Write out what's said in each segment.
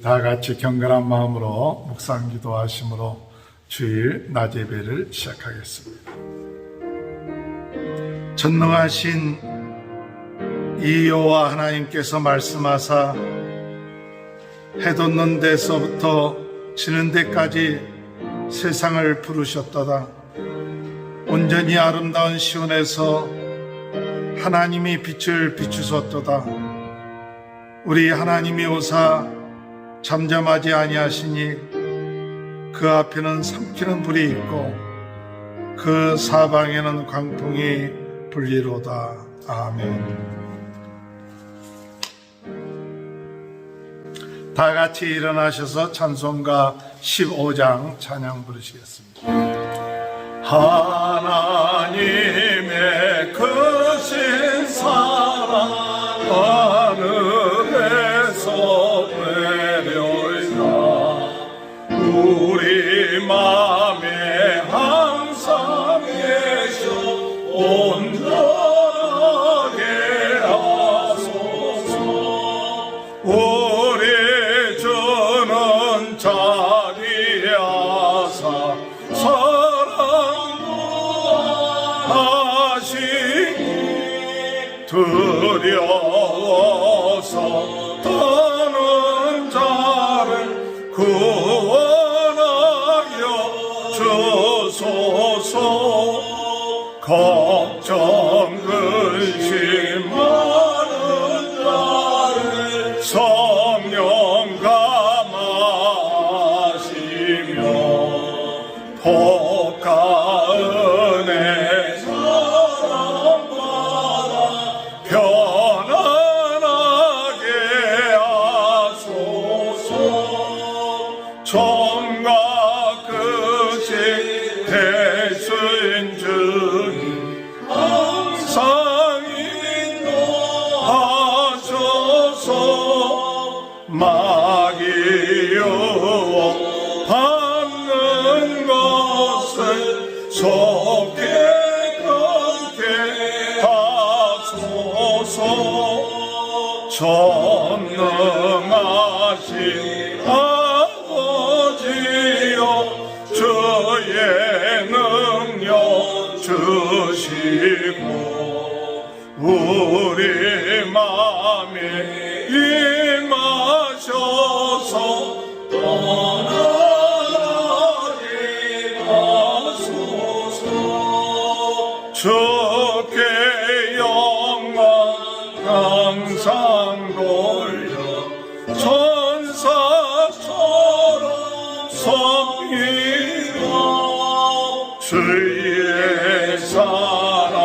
다 같이 경건한 마음으로 묵상 기도하심으로 주일 낮 예배를 시작하겠습니다. 전능하신 이 여호와 하나님께서 말씀하사 해 돋는 데서부터 지는 데까지 세상을 부르셨도다. 온전히 아름다운 시온에서 하나님이 빛을 비추셨도다. 우리 하나님이 오사 잠잠하지 아니하시니 그 앞에는 삼키는 불이 있고 그 사방에는 광풍이 불리로다. 아멘. 다 같이 일어나셔서 찬송가 15장 찬양 부르시겠습니다. 하나님의 크신 사랑 하늘에서 내려있나 우리 맘에 항상 계셔 온전하게 하소서. 우리 주는 자비하사 사랑하시니 두려워서 떠는 자를 구원하여 주소서. 걱정 근심 많은 자를 성령 감하시며 복과 은혜 사랑받아 편안하게 하소서. 정과 끝이 되신 주님 항상 인도하소서. 마귀 유혹 받는 것을 속게 끊게 하소서. 전능하신 아버지여 주의 능력 주시고 우리 맘에 임하셔서 떠나게 하소서. 주께 영광 항상 돌려 천사처럼 섬기며 주의 사랑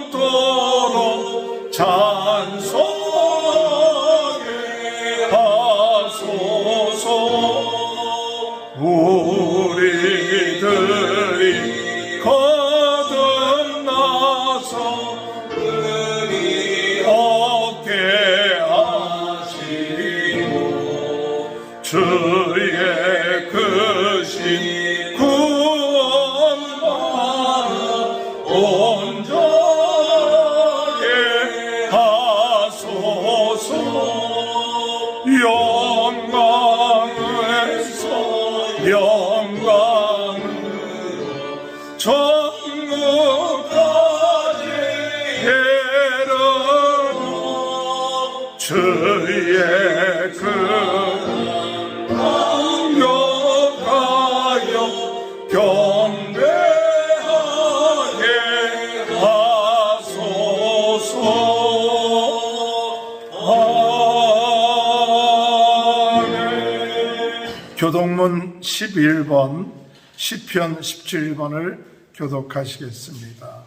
영영토록 찬송하게 하소서. 우리들이 거듭나서 은히 얻게 하시고 주의 크신 구원받아 온전하게 하소서. 영광에서 영광으로 천국까지 이르러 주의 그 강력하여 경배하게 하소서. 아멘. 교독문 11번 시편 17번을 교독하시겠습니다.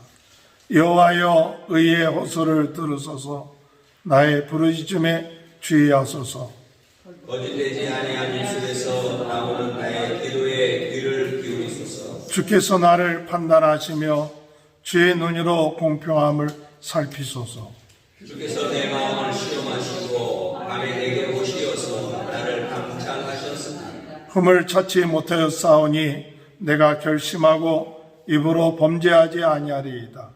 여호와여 의의 호소를 들으소서. 나의 부르짖음에 주의하소서. 거짓되지 아니한 입술에서 나오는 나의 기도에 귀를 기울이소서. 주께서 나를 판단하시며 주의 눈으로 공평함을 살피소서. 주께서 내 마음을 시험하시고 밤에 내게 오시어서 나를 감찰하셨으나 흠을 찾지 못하였사오니 내가 결심하고 입으로 범죄하지 아니하리이다.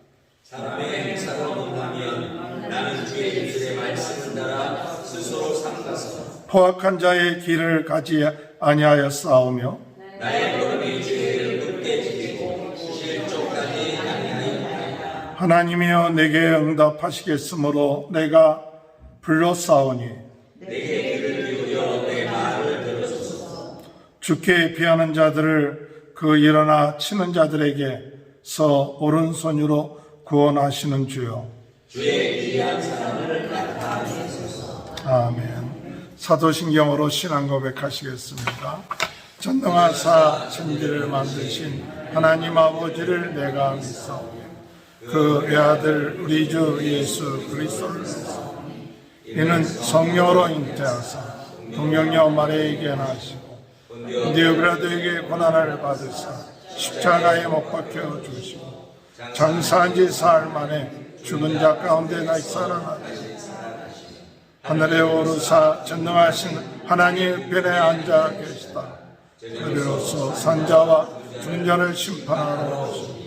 사람의 행사로 논하면 나는 주의 입술의 말씀을 따라 스스로 삼가서 포악한 자의 길을 가지 아니하였사오며 나의 걸음이 주의 길을 굳게 지키고 실족하지 아니하였나이다. 하나님이여 내게 응답하시겠으므로 내가 불렀사오니 내게 귀를 기울여 내 말을 들으소서. 주께 비하는 자들을 그 일어나 치는 자들에게서 오른손으로 구원하시는 주여. 주의 귀한 사랑을 나타내소서. 아멘. 사도신경으로 신앙 고백하시겠습니다. 전능하사 천지를 만드신 하나님 아버지를 내가 믿사오며 그 외아들 우리 주 예수 그리스도를 믿사오니 이는 성령으로 잉태하사 동정녀 마리아에게 나시고 본디오 빌라도에게 고난을 받으사 십자가에 못 박혀 주시고 장사한 지 사흘 만에 죽은 자 가운데 다시 살아나시고 하늘에 오르사 전능하신 하나님 편에 앉아 계시다. 그리로서 산자와 죽은 자를 심판하러 오시고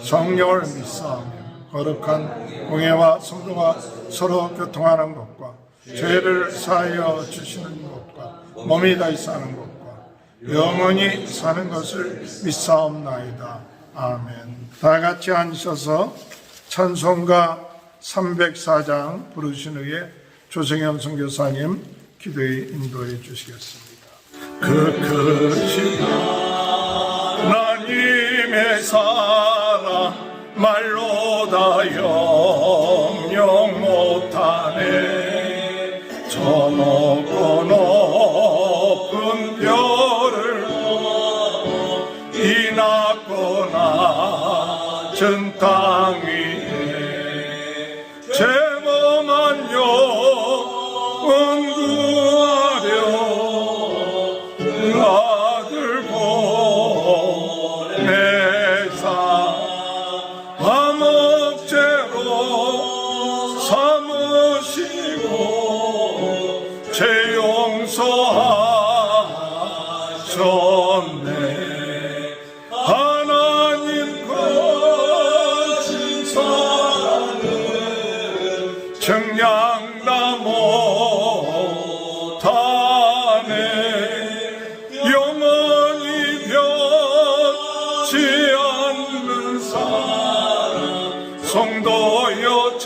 성령을 믿사오며 거룩한 공예와 성도가 서로 교통하는 것과 죄를 사하여 주시는 것과 몸이 다시 사는 것과 영원히 사는 것을 믿사옵나이다. 아멘. 다 같이 앉으셔서 찬송가 304장 부르신 후에 조성현 선교사님 기도에 인도해 주시겠습니다. 그 크신 하나님의 사랑 말로 다 영영 못하네. 저 높고 높은 별을 이 낮고 낮은 땅 위에 제 몸만 영원 구하려 그 아들 보내사 화목제로 삼으시고 죄 용서하셨네. 하나님 거친 사랑은 정량다 못하네. 영원히 변치 않는 사랑 성도여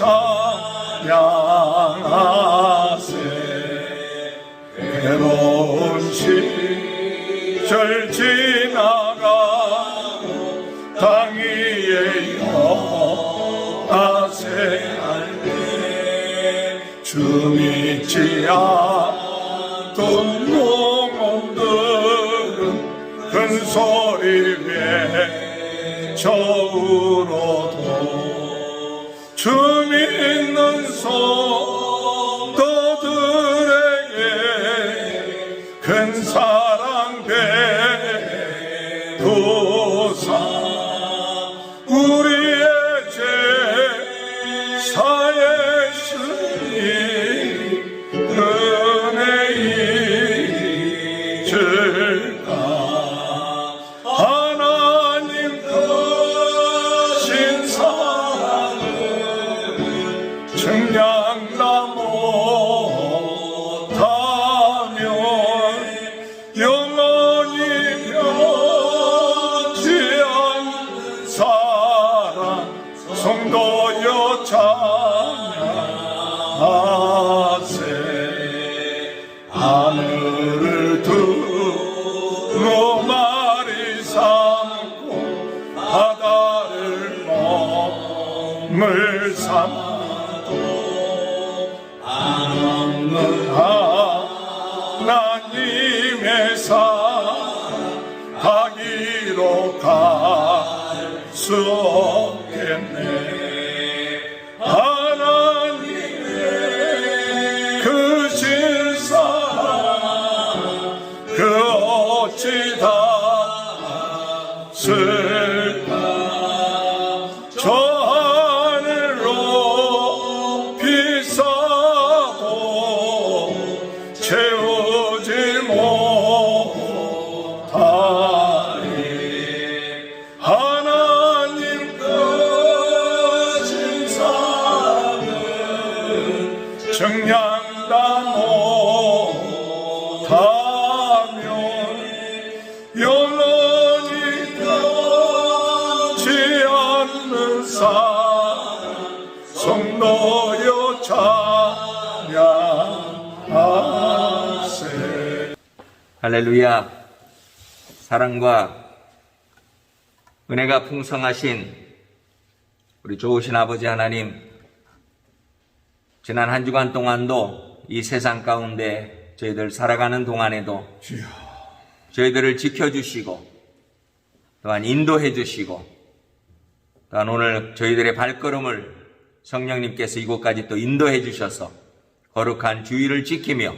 찬양하세. 괴로운 시절 지나가고 땅 위에 영하세 할때 주 믿지 않던 영혼들은 큰 소리 외쳐울어도 주 믿는 성도들에게 큰 사랑 베푸사 우리의 죄 사했으니 은혜 잊을까. 하나님 크신 사랑은 정량다 못하면 영원히 변치 않는 사랑 성도여 찬양하세. 하늘을 두루 마리 삼고 바다를 몸을 삼아도 안 없는 하나님의 사랑 가기로 갈 수 없겠네. 하나님의 그 실사랑 그 어찌 다 쓸까. 저 하늘로 비싸도 채우지 못하리. 하나님 크신 사랑은 정량다 못하면 영원히 되지 않는 성도여 찬양하세. 할렐루야. 사랑과 은혜가 풍성하신 우리 좋으신 아버지 하나님, 지난 한 주간 동안도 이 세상 가운데 저희들 살아가는 동안에도 주여, 저희들을 지켜주시고 또한 인도해 주시고 또한 오늘 저희들의 발걸음을 성령님께서 이곳까지 또 인도해 주셔서 거룩한 주의를 지키며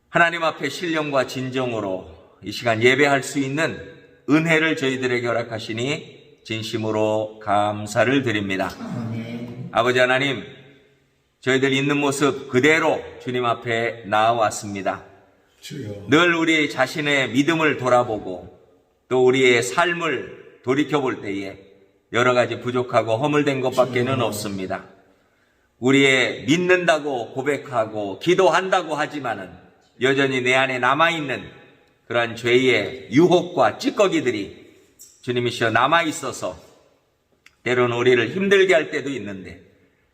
하나님 앞에 신령과 진정으로 이 시간 예배할 수 있는 은혜를 저희들에게 허락하시니 진심으로 감사를 드립니다. 아버지 하나님, 저희들 있는 모습 그대로 주님 앞에 나아왔습니다. 주여, 늘 우리 자신의 믿음을 돌아보고 또 우리의 삶을 돌이켜볼 때에 여러 가지 부족하고 허물된 것밖에는 없습니다. 우리의 믿는다고 고백하고 기도한다고 하지만은 여전히 내 안에 남아있는 그러한 죄의 유혹과 찌꺼기들이 주님이시여 남아있어서 때로는 우리를 힘들게 할 때도 있는데,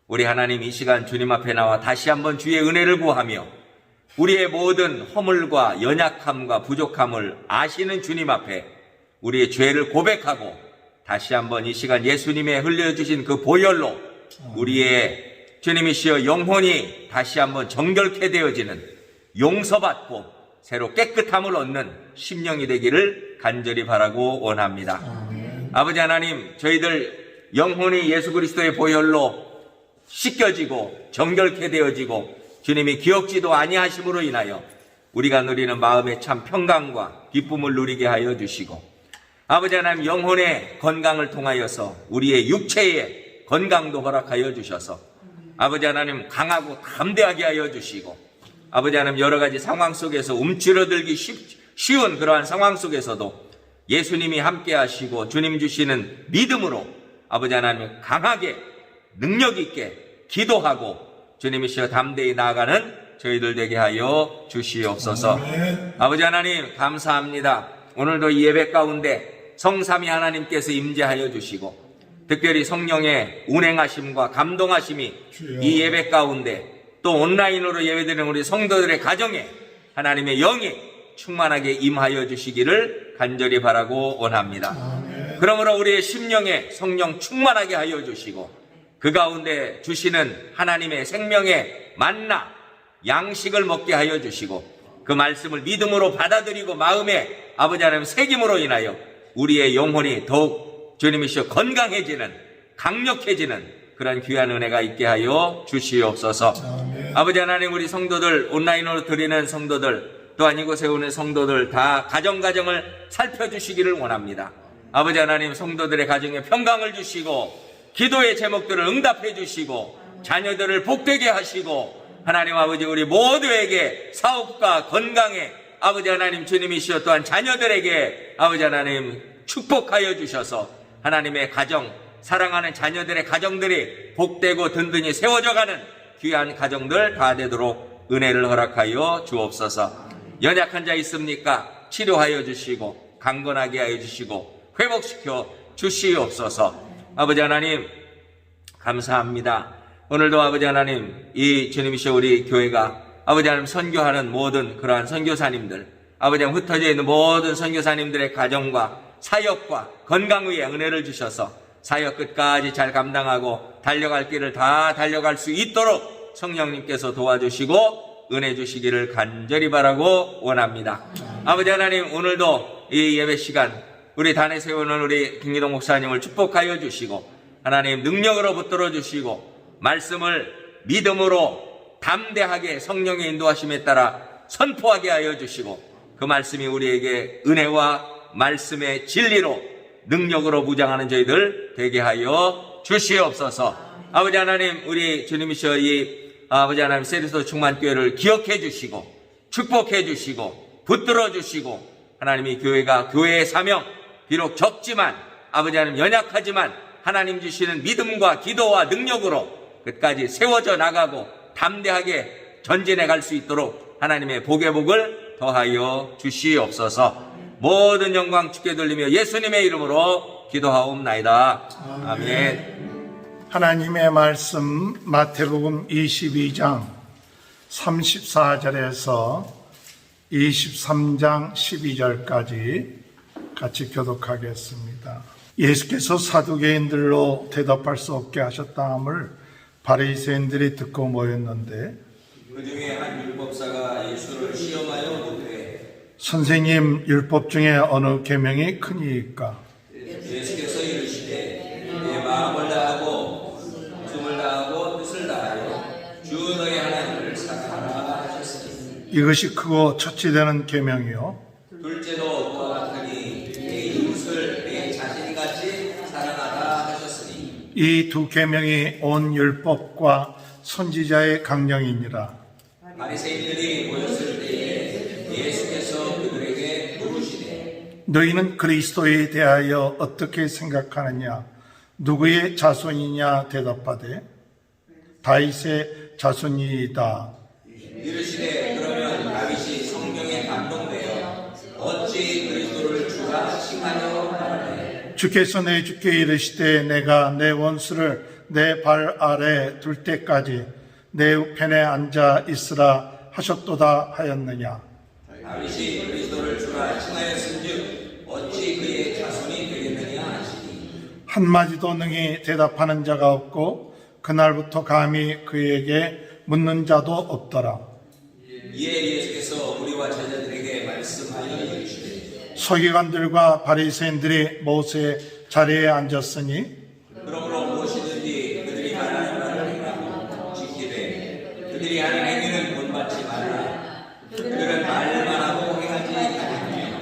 우리 하나님 이 시간 주님 앞에 나와 다시 한번 주의 은혜를 구하며 우리의 모든 허물과 연약함과 부족함을 아시는 주님 앞에 우리의 죄를 고백하고 다시 한번 이 시간 예수님의 흘려주신 그 보혈로 우리의 주님이시여 영혼이 다시 한번 정결케 되어지는, 용서받고 새로 깨끗함을 얻는 심령이 되기를 간절히 바라고 원합니다. 아버지 하나님, 저희들 영혼이 예수 그리스도의 보혈로 씻겨지고 정결케 되어지고 주님이 기억지도 아니하심으로 인하여 우리가 누리는 마음의 참 평강과 기쁨을 누리게 하여 주시고, 아버지 하나님 영혼의 건강을 통하여서 우리의 육체의 건강도 허락하여 주셔서 아버지 하나님 강하고 담대하게 하여 주시고, 아버지 하나님 여러 가지 상황 속에서 움츠러들기 쉬운 그러한 상황 속에서도 예수님이 함께 하시고 주님 주시는 믿음으로 아버지 하나님 강하게 능력 있게 기도하고 주님이시여 담대히 나아가는 저희들 되게 하여 주시옵소서. 아버지 하나님 감사합니다. 오늘도 이 예배 가운데 성삼위 하나님께서 임재하여 주시고 특별히 성령의 운행하심과 감동하심이 이 예배 가운데 또 온라인으로 예배드리는 우리 성도들의 가정에 하나님의 영이 충만하게 임하여 주시기를 간절히 바라고 원합니다. 그러므로 우리의 심령에 성령 충만하게 하여 주시고 그 가운데 주시는 하나님의 생명의 만나 양식을 먹게 하여 주시고 그 말씀을 믿음으로 받아들이고 마음에 아버지 하나님 새김으로 인하여 우리의 영혼이 더욱 주님이시여 건강해지는 강력해지는 그런 귀한 은혜가 있게 하여 주시옵소서. 아버지 하나님 우리 성도들 온라인으로 드리는 성도들 또한 이곳에 오는 성도들 다 가정을 살펴주시기를 원합니다. 아버지 하나님 성도들의 가정에 평강을 주시고 기도의 제목들을 응답해 주시고 자녀들을 복되게 하시고 하나님 아버지 우리 모두에게 사업과 건강에 아버지 하나님 주님이시여 또한 자녀들에게 아버지 하나님 축복하여 주셔서 하나님의 가정 사랑하는 자녀들의 가정들이 복되고 든든히 세워져가는 귀한 가정들 다 되도록 은혜를 허락하여 주옵소서. 연약한 자 있습니까? 치료하여 주시고 강건하게 하여 주시고 회복시켜 주시옵소서. 아버지 하나님 감사합니다. 오늘도 아버지 하나님 이 주님이시여 우리 교회가 아버지 하나님 선교하는 모든 그러한 선교사님들 아버지 하나님 흩어져 있는 모든 선교사님들의 가정과 사역과 건강 위에 은혜를 주셔서 사역 끝까지 잘 감당하고 달려갈 길을 다 달려갈 수 있도록 성령님께서 도와주시고 은혜 주시기를 간절히 바라고 원합니다. 아버지 하나님 오늘도 이 예배 시간 우리 단에 세우는 우리 김기동 목사님을 축복하여 주시고 하나님 능력으로 붙들어 주시고 말씀을 믿음으로 담대하게 성령의 인도하심에 따라 선포하게 하여 주시고 그 말씀이 우리에게 은혜와 말씀의 진리로 능력으로 무장하는 저희들 되게 하여 주시옵소서. 아버지 하나님 우리 주님이시여 이 아버지 하나님 세리소 충만교회를 기억해 주시고 축복해 주시고 붙들어 주시고 하나님이 교회가 교회의 사명 비록 적지만 아버지 하나님 연약하지만 하나님 주시는 믿음과 기도와 능력으로 끝까지 세워져 나가고 담대하게 전진해 갈 수 있도록 하나님의 복의 복을 더하여 주시옵소서. 모든 영광 주께 돌리며 예수님의 이름으로 기도하옵나이다. 아멘. 하나님의 말씀 마태복음 22장 34절에서 23장 12절까지 같이 교독하겠습니다. 예수께서 사두개인들로 대답할 수 없게 하셨다함을 바리새인들이 듣고 모였는데 그 중에 한 율법사가 예수를 시험하여 묻되 선생님, 율법 중에 어느 계명이 크니이까? 예수께서 이르시되 내 마음을 다하고 숨을 다하고 뜻을 다하여 주 너의 하나님을 사랑하라 하셨으니 이것이 크고 첫째 되는 계명이요 둘째도 또한 같으니 내 이웃을 내 자신같이 사랑하라 하셨으니 이 두 계명이 온 율법과 선지자의 강령이니라. 바리새인들이 모였을 때에 예수께서 그들에게 물으시되 너희는 그리스도에 대하여 어떻게 생각하느냐? 누구의 자손이냐? 대답하되 다윗의 자손이다. 이르시되 그러면 다윗이 성경에 감동되어 어찌 그리스도를 주라 칭하려 하느냐. 주께서 내 주께 이르시되 내가 내 원수를 내 발 아래 둘 때까지 내 우편에 앉아 있으라 하셨도다 하였느냐. 다윗이 그리스도를 주라 칭하였은즉 어찌 그의 자손이 되겠느냐 하시니 한마디도 능히 대답하는 자가 없고 그날부터 감히 그에게 묻는 자도 없더라. 이에 예수께서 우리와 제자들에게 말씀하여 이르시되 서기관들과 바리새인들이 모세의 자리에 앉았으니 그러므로 무엇이든지 그들이 말하는 말을 행하고 지키되 그들이 하는 행위는 본받지 말라. 그들은 말만 하고 행하지 아니하며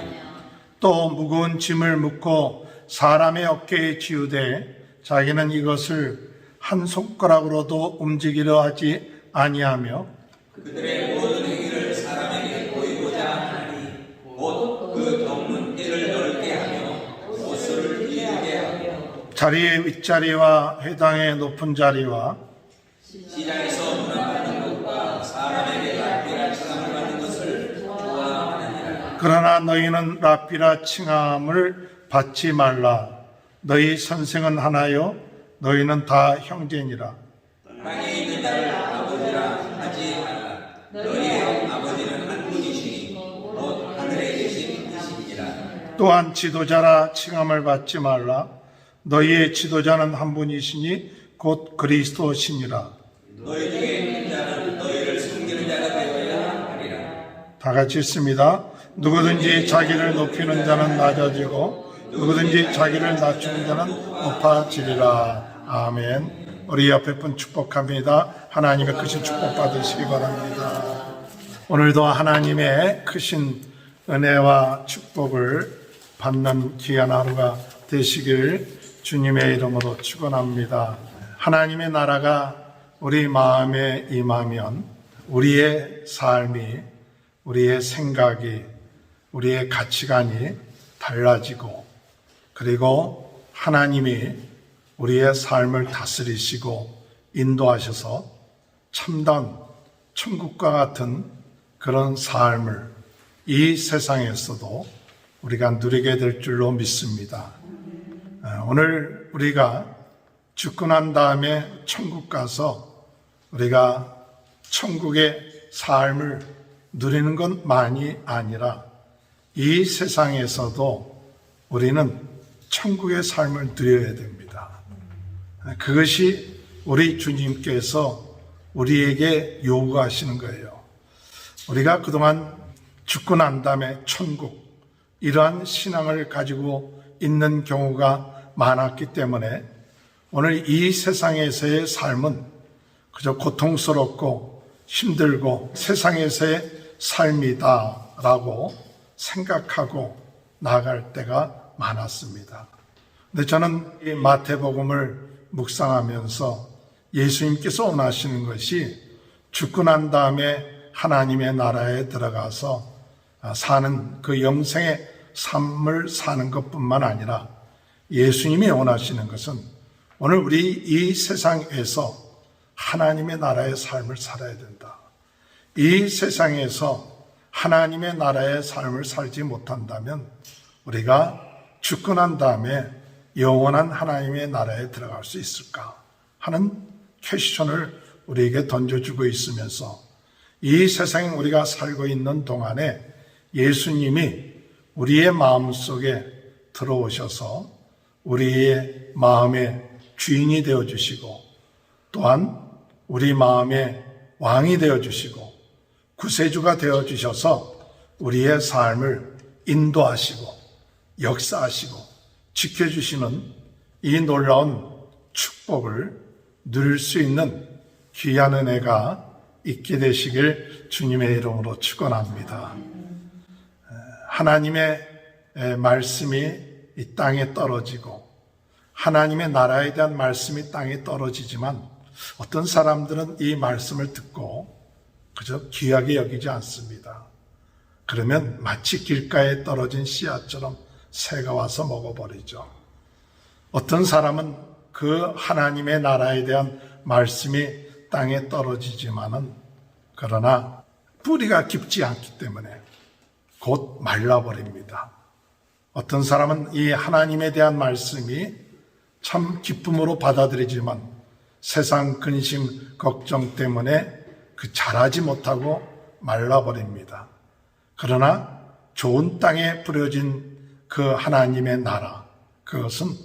또 무거운 짐을 묻고 사람의 어깨에 지우되 자기는 이것을 한 손가락으로도 움직이려 하지 아니하며 그들의 모든 행위를 사람에게 보이고자 하니 곧 그 덮는 때를 넓게 하며 옷을 이르게 하며 자리의 윗자리와 회당의 높은 자리와 시장에서 문안받는 것과 사람에게 랍비라 칭함을 받는 것을 좋아하느니라. 그러나 너희는 랍비라 칭함을 받지 말라. 너희 선생은 하나요 너희는 다 형제니라. 땅에 있는 자를 아버지라 하지 말라. 너희의 아버지는 한 분이시니 곧 하늘에 계신 이시니라. 또한 지도자라 칭함을 받지 말라. 너희의 지도자는 한 분이시니 곧 그리스도시니라. 너희 중에 큰 자는 너희를 섬기는 자가 되어야 하리라. 다 같이 읽습니다. 누구든지 자기를 높이는 자는 낮아지고 누구든지 자기를 낮추는 자는 높아지리라. 아멘. 우리 옆에 분 축복합니다. 하나님의 크신 축복 받으시기 바랍니다. 오늘도 하나님의 크신 은혜와 축복을 받는 귀한 하루가 되시길 주님의 이름으로 축원합니다. 하나님의 나라가 우리 마음에 임하면 우리의 삶이, 우리의 생각이, 우리의 가치관이 달라지고 그리고 하나님이 우리의 삶을 다스리시고 인도하셔서 참된 천국과 같은 그런 삶을 이 세상에서도 우리가 누리게 될 줄로 믿습니다. 오늘 우리가 죽고 난 다음에 천국 가서 우리가 천국의 삶을 누리는 것만이 아니라 이 세상에서도 우리는 천국의 삶을 누려야 됩니다. 그것이 우리 주님께서 우리에게 요구하시는 거예요. 우리가 그동안 죽고 난 다음에 천국, 이러한 신앙을 가지고 있는 경우가 많았기 때문에 오늘 이 세상에서의 삶은 그저 고통스럽고 힘들고 세상에서의 삶이다라고 생각하고 나아갈 때가 많았습니다. 근데 저는 이 마태복음을 묵상하면서 예수님께서 원하시는 것이 죽고 난 다음에 하나님의 나라에 들어가서 사는 그 영생의 삶을 사는 것뿐만 아니라 예수님이 원하시는 것은 오늘 우리 이 세상에서 하나님의 나라의 삶을 살아야 된다. 이 세상에서 하나님의 나라의 삶을 살지 못한다면 우리가 죽고 난 다음에 영원한 하나님의 나라에 들어갈 수 있을까 하는 퀘스천을 우리에게 던져주고 있으면서 이 세상에 우리가 살고 있는 동안에 예수님이 우리의 마음속에 들어오셔서 우리의 마음의 주인이 되어주시고 또한 우리 마음의 왕이 되어주시고 구세주가 되어주셔서 우리의 삶을 인도하시고 역사하시고 지켜주시는 이 놀라운 축복을 누릴 수 있는 귀한 은혜가 있게 되시길 주님의 이름으로 축원합니다. 하나님의 말씀이 이 땅에 떨어지고 하나님의 나라에 대한 말씀이 땅에 떨어지지만 어떤 사람들은 이 말씀을 듣고 그저 귀하게 여기지 않습니다. 그러면 마치 길가에 떨어진 씨앗처럼 새가 와서 먹어버리죠. 어떤 사람은 그 하나님의 나라에 대한 말씀이 땅에 떨어지지만은 그러나 뿌리가 깊지 않기 때문에 곧 말라버립니다. 어떤 사람은 이 하나님에 대한 말씀이 참 기쁨으로 받아들이지만 세상 근심, 걱정 때문에 그 자라지 못하고 말라버립니다. 그러나 좋은 땅에 뿌려진 그 하나님의 나라, 그것은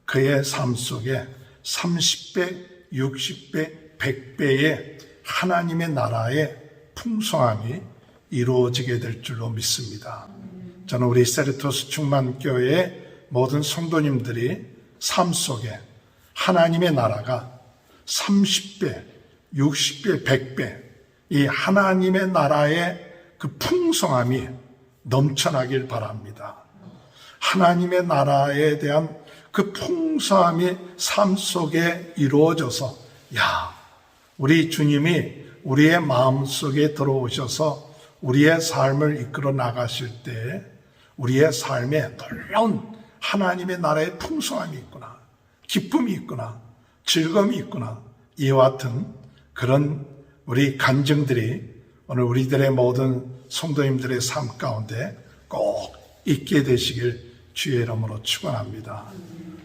그의 삶 속에 30배, 60배, 100배의 하나님의 나라의 풍성함이 이루어지게 될 줄로 믿습니다. 저는 우리 세르토스 충만교회의 모든 성도님들이 삶 속에 하나님의 나라가 30배, 60배, 100배 이 하나님의 나라의 그 풍성함이 넘쳐나길 바랍니다. 하나님의 나라에 대한 그 풍성함이 삶 속에 이루어져서 우리 주님이 우리의 마음속에 들어오셔서 우리의 삶을 이끌어 나가실 때 우리의 삶에 놀라운 하나님의 나라의 풍성함이 있구나, 기쁨이 있구나, 즐거움이 있구나, 이와 같은 그런 우리 간증들이 오늘 우리들의 모든 성도님들의 삶 가운데 꼭 있게 되시길 주의 이름으로 축원합니다.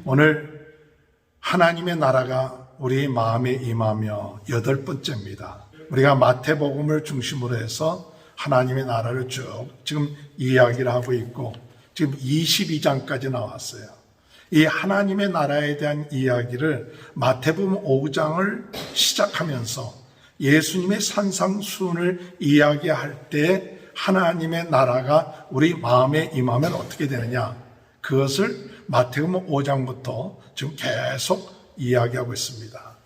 오늘 하나님의 나라가 우리 마음에 임하며 8번째입니다. 우리가 마태복음을 중심으로 해서 하나님의 나라를 쭉 지금 이야기를 하고 있고 지금 22장까지 나왔어요. 이 하나님의 나라에 대한 이야기를 마태복음 5장을 시작하면서 예수님의 산상수훈을 이야기할 때 하나님의 나라가 우리 마음에 임하면 어떻게 되느냐, 그것을 마태복음 5장부터 지금 계속 이야기하고 있습니다.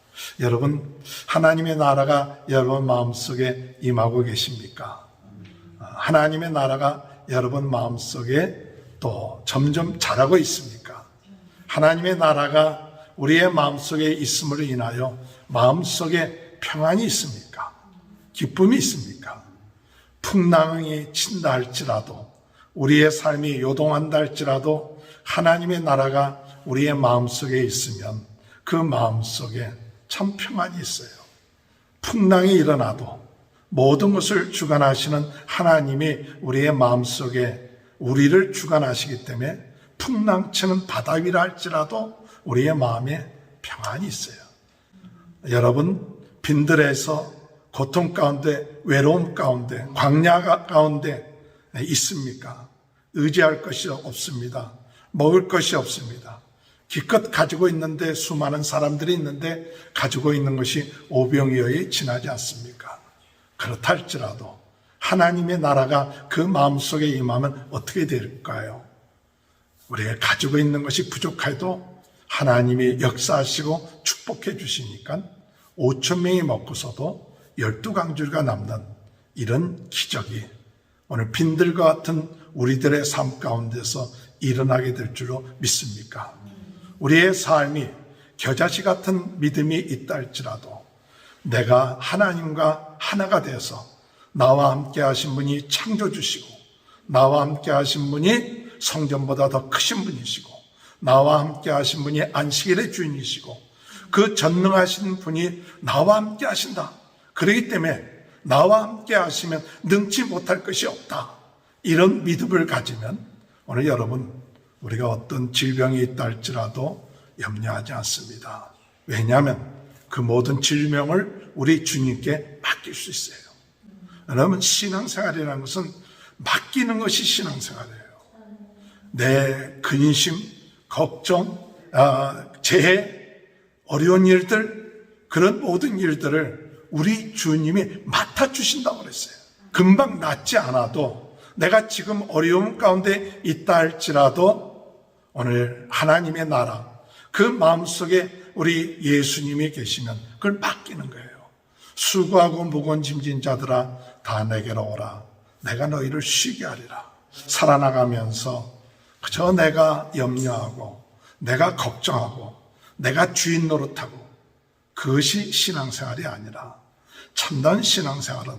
여러분, 하나님의 나라가 여러분 마음속에 임하고 계십니까? 하나님의 나라가 여러분 마음속에 또 점점 자라고 있습니까? 하나님의 나라가 우리의 마음속에 있음으로 인하여 마음속에 평안이 있습니까? 기쁨이 있습니까? 풍랑이 친다 할지라도 우리의 삶이 요동한다 할지라도 하나님의 나라가 우리의 마음속에 있으면 그 마음속에 참 평안이 있어요. 풍랑이 일어나도 모든 것을 주관하시는 하나님이 우리의 마음속에 우리를 주관하시기 때문에 풍랑치는 바다 위라 할지라도 우리의 마음에 평안이 있어요. 여러분, 빈들에서 고통 가운데, 외로움 가운데, 광야 가운데 있습니까? 의지할 것이 없습니다. 먹을 것이 없습니다. 기껏 가지고 있는데 수많은 사람들이 있는데 가지고 있는 것이 오병이어에 지나지 않습니까? 그렇다 할지라도 하나님의 나라가 그 마음속에 임하면 어떻게 될까요? 우리가 가지고 있는 것이 부족해도 하나님이 역사하시고 축복해 주시니까 5,000명이 먹고서도 12강줄가 남는 이런 기적이 오늘 빈들과 같은 우리들의 삶 가운데서 일어나게 될 줄로 믿습니까? 우리의 삶이 겨자씨 같은 믿음이 있다 할지라도 내가 하나님과 하나가 되어서 나와 함께 하신 분이 창조주시고 나와 함께 하신 분이 성전보다 더 크신 분이시고 나와 함께 하신 분이 안식일의 주인이시고 그 전능하신 분이 나와 함께 하신다. 그렇기 때문에 나와 함께 하시면 능치 못할 것이 없다. 이런 믿음을 가지면 오늘 여러분, 우리가 어떤 질병이 있다 할지라도 염려하지 않습니다. 왜냐하면 그 모든 질병을 우리 주님께 맡길 수 있어요. 여러분, 신앙생활이라는 것은 맡기는 것이 신앙생활이에요. 내 근심, 걱정, 재해, 어려운 일들, 그런 모든 일들을 우리 주님이 맡아주신다고 그랬어요. 금방 낫지 않아도 내가 지금 어려움 가운데 있다 할지라도 오늘 하나님의 나라, 그 마음속에 우리 예수님이 계시면 그걸 맡기는 거예요. 수고하고 무거운 짐진 자들아 다 내게로 오라. 내가 너희를 쉬게 하리라. 살아나가면서 그저 내가 염려하고 내가 걱정하고 내가 주인 노릇하고 그것이 신앙생활이 아니라 참다운 신앙생활은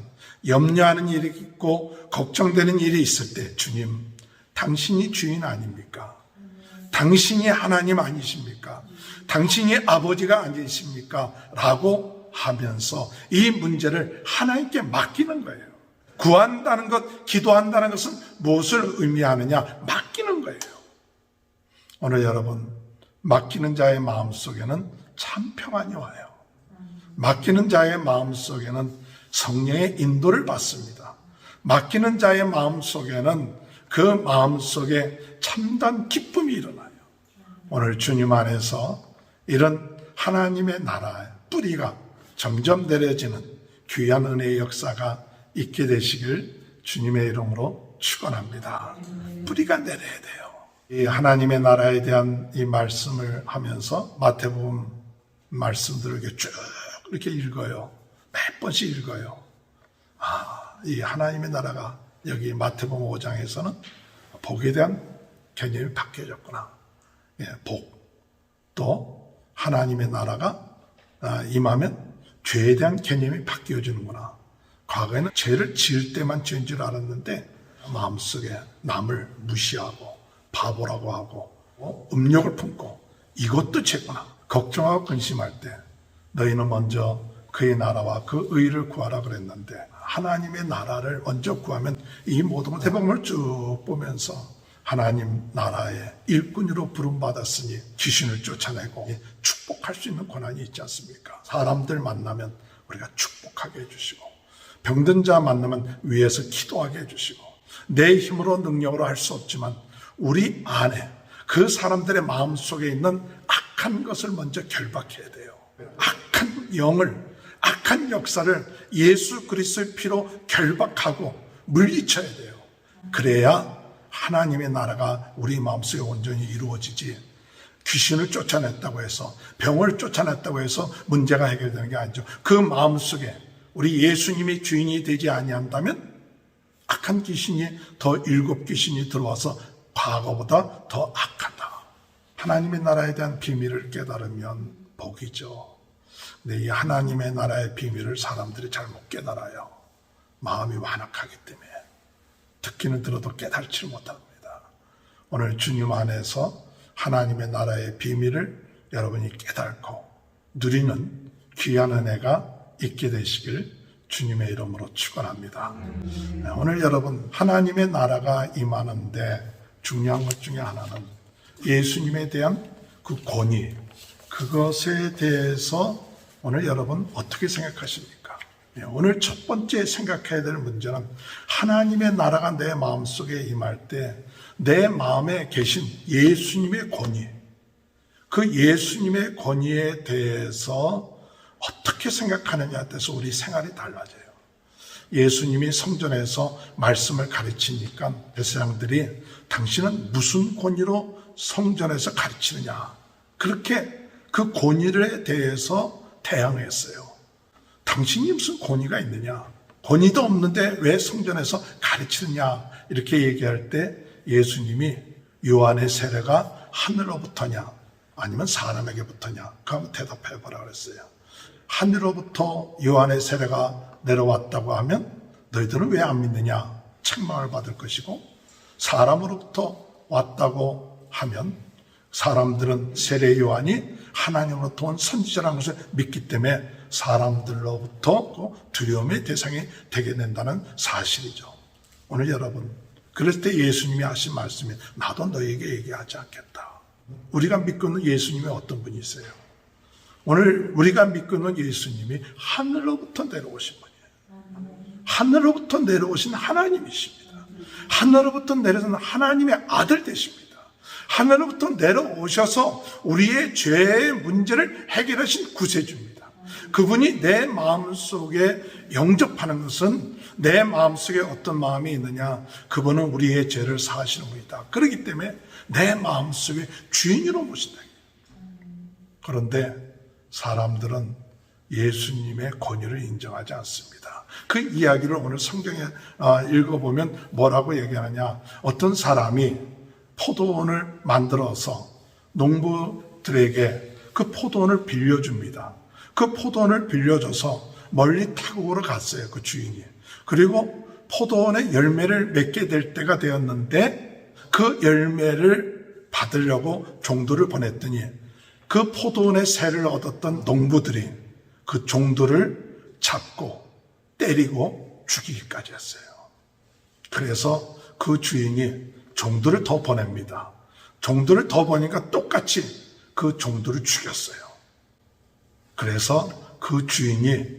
염려하는 일이 있고 걱정되는 일이 있을 때 주님, 당신이 주인 아닙니까? 당신이 하나님 아니십니까? 당신이 아버지가 아니십니까? 라고 하면서 이 문제를 하나님께 맡기는 거예요. 구한다는 것, 기도한다는 것은 무엇을 의미하느냐? 맡기는 거예요. 오늘 여러분, 맡기는 자의 마음속에는 참 평안이 와요. 맡기는 자의 마음속에는 성령의 인도를 받습니다. 맡기는 자의 마음속에는 그 마음속에 참단 기쁨이 일어나요. 오늘 주님 안에서 이런 하나님의 나라의 뿌리가 점점 내려지는 귀한 은혜의 역사가 있게 되시길 주님의 이름으로 축원합니다. 뿌리가 내려야 돼요. 이 하나님의 나라에 대한 이 말씀을 하면서 마태복음 말씀들을 이렇게 쭉 이렇게 읽어요. 몇 번씩 읽어요. 이 하나님의 나라가 여기 마태복음 5장에서는 복에 대한 개념이 바뀌어졌구나. 복. 또 하나님의 나라가 임하면 죄에 대한 개념이 바뀌어지는구나. 과거에는 죄를 지을 때만 죄인 줄 알았는데 마음속에 남을 무시하고 바보라고 하고 음욕을 품고 이것도 죄구나. 걱정하고 근심할 때 너희는 먼저 그의 나라와 그 의를 구하라 그랬는데 하나님의 나라를 먼저 구하면 이 모든 것 대복음을 쭉 보면서 하나님 나라의 일꾼으로 부름받았으니 귀신을 쫓아내고 축복할 수 있는 권한이 있지 않습니까? 사람들 만나면 우리가 축복하게 해주시고 병든 자 만나면 위에서 기도하게 해주시고 내 힘으로 능력으로 할 수 없지만 우리 안에 그 사람들의 마음속에 있는 악한 것을 먼저 결박해야 돼요. 악한 영을, 악한 역사를 예수 그리스도의 피로 결박하고 물리쳐야 돼요. 그래야 하나님의 나라가 우리 마음속에 온전히 이루어지지 귀신을 쫓아냈다고 해서 병을 쫓아냈다고 해서 문제가 해결되는 게 아니죠. 그 마음속에 우리 예수님이 주인이 되지 아니한다면 악한 귀신이 더 일곱 귀신이 들어와서 과거보다 더 악하다. 하나님의 나라에 대한 비밀을 깨달으면 복이죠. 근데 이 하나님의 나라의 비밀을 사람들이 잘 못 깨달아요. 마음이 완악하기 때문에 듣기는 들어도 깨달지 못합니다. 오늘 주님 안에서 하나님의 나라의 비밀을 여러분이 깨닫고 누리는 귀한 은혜가 있게 되시길 주님의 이름으로 축원합니다. 오늘 여러분 하나님의 나라가 임하는데 중요한 것 중에 하나는 예수님에 대한 그 권위, 그것에 대해서 오늘 여러분 어떻게 생각하십니까? 오늘 첫 번째 생각해야 될 문제는 하나님의 나라가 내 마음속에 임할 때 내 마음에 계신 예수님의 권위, 그 예수님의 권위에 대해서 어떻게 생각하느냐에 따라서 우리 생활이 달라져요. 예수님이 성전에서 말씀을 가르치니까 백성들이 당신은 무슨 권위로 성전에서 가르치느냐, 그렇게 그 권위에 대해서 대항했어요. 당신이 무슨 권위가 있느냐, 권위도 없는데 왜 성전에서 가르치느냐, 이렇게 얘기할 때 예수님이 요한의 세례가 하늘로부터냐 아니면 사람에게부터냐, 그 한번 대답해 보라 그랬어요. 하늘로부터 요한의 세례가 내려왔다고 하면 너희들은 왜 안 믿느냐, 책망을 받을 것이고, 사람으로부터 왔다고 하면 사람들은 세례 요한이 하나님으로부터 온 선지자라는 것을 믿기 때문에 사람들로부터 두려움의 대상이 되게 된다는 사실이죠. 오늘 여러분, 그럴 때 예수님이 하신 말씀이 나도 너에게 얘기하지 않겠다. 우리가 믿고 있는 예수님이 어떤 분이세요? 오늘 우리가 믿고 있는 예수님이 하늘로부터 내려오신 분이에요. 하늘로부터 내려오신 하나님이십니다. 하늘로부터 내려오신 하나님의 아들 되십니다. 하늘로부터 내려오셔서 우리의 죄의 문제를 해결하신 구세주입니다. 그분이 내 마음속에 영접하는 것은 내 마음속에 어떤 마음이 있느냐, 그분은 우리의 죄를 사하시는 분이다. 그렇기 때문에 내 마음속에 주인으로 모신다. 그런데 사람들은 예수님의 권위를 인정하지 않습니다. 그 이야기를 오늘 성경에 읽어보면 뭐라고 얘기하느냐, 어떤 사람이 포도원을 만들어서 농부들에게 그 포도원을 빌려줍니다. 그 포도원을 빌려줘서 멀리 타국으로 갔어요, 그 주인이. 그리고 포도원의 열매를 맺게 될 때가 되었는데 그 열매를 받으려고 종들을 보냈더니 그 포도원의 세를 얻었던 농부들이 그 종들을 잡고 때리고 죽이기까지 했어요. 그래서 그 주인이 종들을 더 보냅니다. 종들을 더 보니까 똑같이 그 종들을 죽였어요. 그래서 그 주인이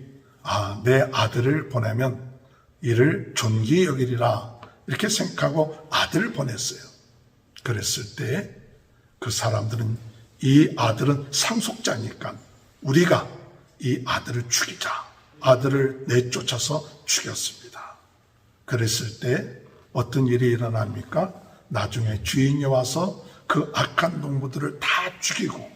내 아들을 보내면 이를 존귀히 여기리라 이렇게 생각하고 아들을 보냈어요. 그랬을 때 그 사람들은 이 아들은 상속자니까 우리가 이 아들을 죽이자. 아들을 내쫓아서 죽였습니다. 그랬을 때 어떤 일이 일어납니까? 나중에 주인이 와서 그 악한 농부들을 다 죽이고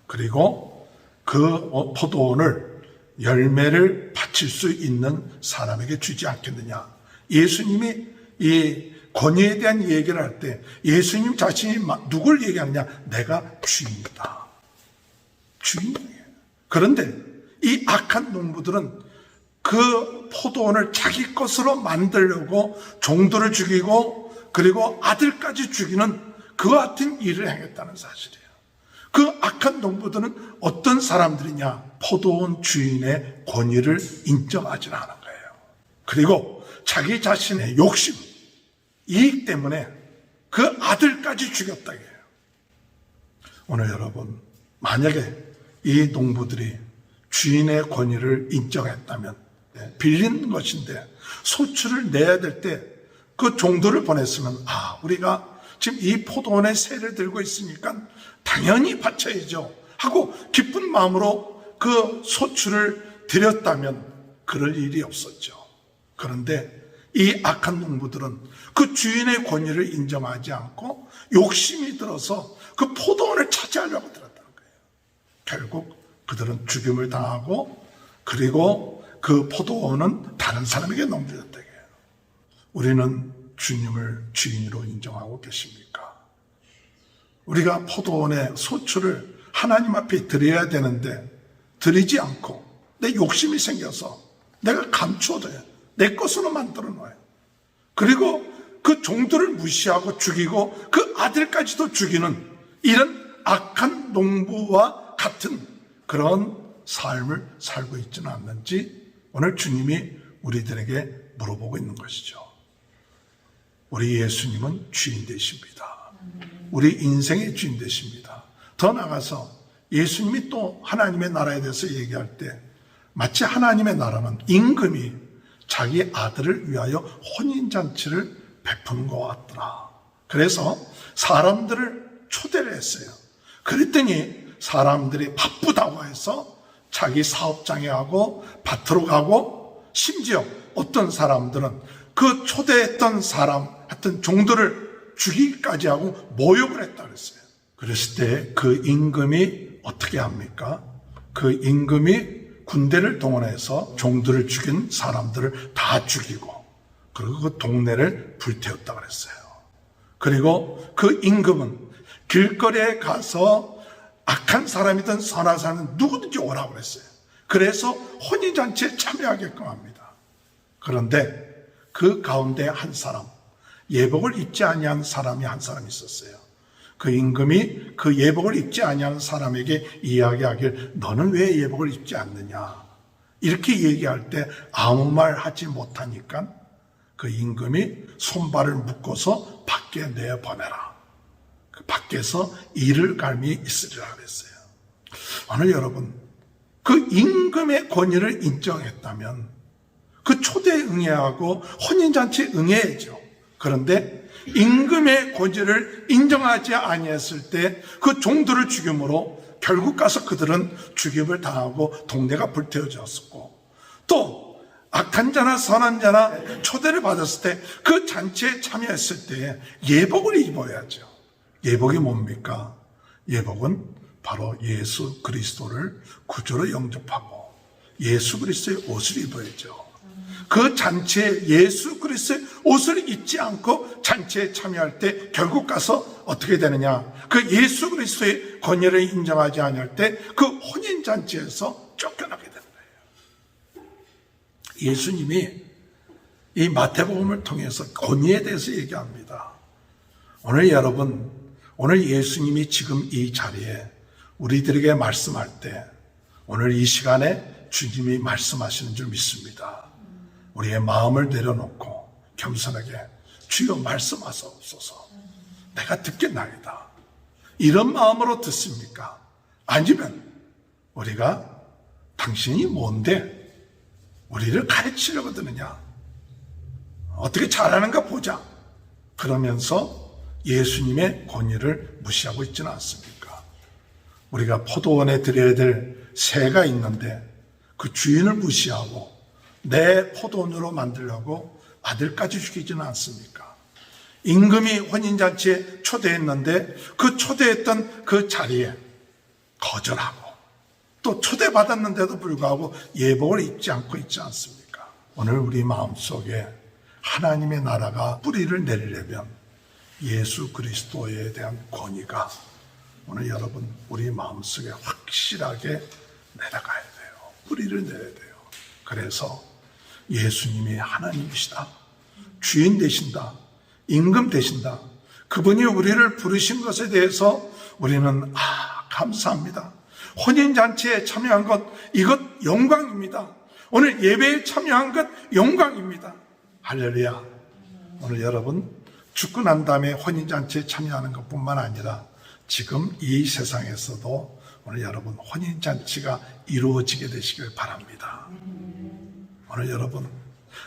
그리고 그 포도원을 열매를 바칠 수 있는 사람에게 주지 않겠느냐. 예수님이 이 권위에 대한 얘기를 할 때 예수님 자신이 누굴 얘기하느냐? 내가 주인이다. 주인이에요. 그런데 이 악한 농부들은 그 포도원을 자기 것으로 만들려고 종들을 죽이고 그리고 아들까지 죽이는 그 같은 일을 행했다는 사실이에요. 그 악한 농부들은 어떤 사람들이냐? 포도원 주인의 권위를 인정하지 않은 거예요. 그리고 자기 자신의 욕심, 이익 때문에 그 아들까지 죽였다 해요. 오늘 여러분, 만약에 이 농부들이 주인의 권위를 인정했다면 빌린 것인데 소출을 내야 될 때 그 종들을 보냈으면 우리가 지금 이 포도원의 세를 들고 있으니까 당연히 바쳐야죠 하고 기쁜 마음으로 그 소출을 드렸다면 그럴 일이 없었죠. 그런데 이 악한 농부들은 그 주인의 권위를 인정하지 않고 욕심이 들어서 그 포도원을 차지하려고 들었다는 거예요. 결국 그들은 죽임을 당하고 그리고 그 포도원은 다른 사람에게 넘겨졌다 해요. 우리는 주님을 주인으로 인정하고 계십니까? 우리가 포도원의 소출을 하나님 앞에 드려야 되는데 드리지 않고 내 욕심이 생겨서 내가 감추어둬요. 내 것으로 만들어 놓아요. 그리고 그 종들을 무시하고 죽이고 그 아들까지도 죽이는 이런 악한 농부와 같은 그런 삶을 살고 있지는 않는지 오늘 주님이 우리들에게 물어보고 있는 것이죠. 우리 예수님은 주인 되십니다. 우리 인생의 주인 되십니다. 더 나아가서 예수님이 또 하나님의 나라에 대해서 얘기할 때 마치 하나님의 나라는 임금이 자기 아들을 위하여 혼인잔치를 베푸는 것 같더라. 그래서 사람들을 초대를 했어요. 그랬더니 사람들이 바쁘다고 해서 자기 사업장에 가고 밭으로 가고 심지어 어떤 사람들은 그 초대했던 사람 하여튼 종들을 죽이기까지 하고 모욕을 했다 그랬어요. 그랬을 때 그 임금이 어떻게 합니까? 그 임금이 군대를 동원해서 종들을 죽인 사람들을 다 죽이고 그리고 그 동네를 불태웠다 그랬어요. 그리고 그 임금은 길거리에 가서 악한 사람이든 선한 사람은 누구든지 오라고 그랬어요. 그래서 혼인잔치에 참여하게끔 합니다. 그런데 그 가운데 한 사람, 예복을 입지 아니한 사람이 한 사람 있었어요. 그 임금이 그 예복을 입지 아니하는 사람에게 이야기하길 너는 왜 예복을 입지 않느냐 이렇게 얘기할 때 아무 말 하지 못하니까 그 임금이 손발을 묶어서 밖에 내보내라. 그 밖에서 이를 갈미 있으리라 그랬어요. 오늘 여러분 그 임금의 권위를 인정했다면 그 초대에 응해하고 혼인잔치에 응해야죠. 그런데 임금의 권위를 인정하지 아니했을 때 그 종들을 죽임으로 결국 가서 그들은 죽임을 당하고 동네가 불태워졌었고 또 악한 자나 선한 자나 초대를 받았을 때 그 잔치에 참여했을 때 예복을 입어야죠. 예복이 뭡니까? 예복은 바로 예수 그리스도를 구주로 영접하고 예수 그리스도의 옷을 입어야죠. 그 잔치에 예수 그리스도의 옷을 입지 않고 잔치에 참여할 때 결국 가서 어떻게 되느냐? 그 예수 그리스도의 권위를 인정하지 않을 때 그 혼인 잔치에서 쫓겨나게 되는 거예요. 예수님이 이 마태복음을 통해서 권위에 대해서 얘기합니다. 오늘 여러분, 오늘 예수님이 지금 이 자리에 우리들에게 말씀할 때 오늘 이 시간에 주님이 말씀하시는 줄 믿습니다. 우리의 마음을 내려놓고 겸손하게 주여 말씀하소서. 내가 듣겠나이다. 이런 마음으로 듣습니까? 아니면 우리가 당신이 뭔데 우리를 가르치려고 드느냐? 어떻게 잘하는가 보자. 그러면서 예수님의 권위를 무시하고 있지는 않습니까? 우리가 포도원에 드려야 될 새가 있는데 그 주인을 무시하고 내 포도원으로 만들려고 아들까지 죽이지는 않습니까? 임금이 혼인잔치에 초대했는데 그 초대했던 그 자리에 거절하고 또 초대받았는데도 불구하고 예복을 입지 않고 있지 않습니까? 오늘 우리 마음속에 하나님의 나라가 뿌리를 내리려면 예수 그리스도에 대한 권위가 오늘 여러분 우리 마음속에 확실하게 내려가야 돼요. 뿌리를 내려야 돼요. 그래서 예수님이 하나님이시다. 주인 되신다. 임금 되신다. 그분이 우리를 부르신 것에 대해서 우리는 감사합니다. 혼인잔치에 참여한 것 이것 영광입니다. 오늘 예배에 참여한 것 영광입니다. 할렐루야. 오늘 여러분 죽고 난 다음에 혼인잔치에 참여하는 것뿐만 아니라 지금 이 세상에서도 오늘 여러분 혼인잔치가 이루어지게 되시길 바랍니다. 오늘 여러분